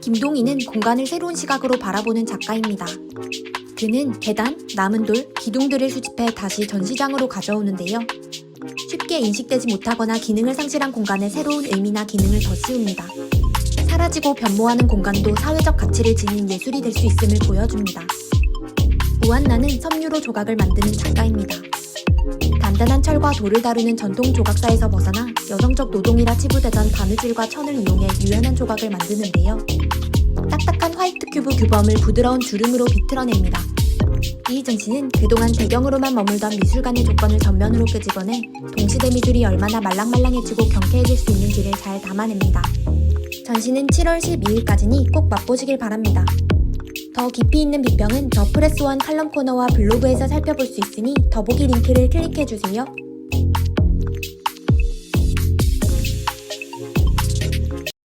김동희는 공간을 새로운 시각으로 바라보는 작가입니다. 그는 계단, 남은 돌, 기둥들을 수집해 다시 전시장으로 가져오는데요. 쉽게 인식되지 못하거나 기능을 상실한 공간에 새로운 의미나 기능을 덧씌웁니다. 사라지고 변모하는 공간도 사회적 가치를 지닌 예술이 될 수 있음을 보여줍니다. 우한나는 섬유로 조각을 만드는 작가입니다. 단단한 철과 돌을 다루는 전통 조각사에서 벗어나 여성적 노동이라 치부되던 바느질과 천을 이용해 유연한 조각을 만드는데요. 딱딱한 화이트 큐브 규범을 부드러운 주름으로 비틀어냅니다. 이 전시는 그동안 배경으로만 머물던 미술관의 조건을 전면으로 끄집어내 동시대 미술이 얼마나 말랑말랑해지고 경쾌해질 수 있는지를 잘 담아냅니다. 전시는 7월 12일까지니 꼭 맛보시길 바랍니다. 더 깊이 있는 비평은 더 프레스원 칼럼 코너와 블로그에서 살펴볼 수 있으니 더보기 링크를 클릭해주세요.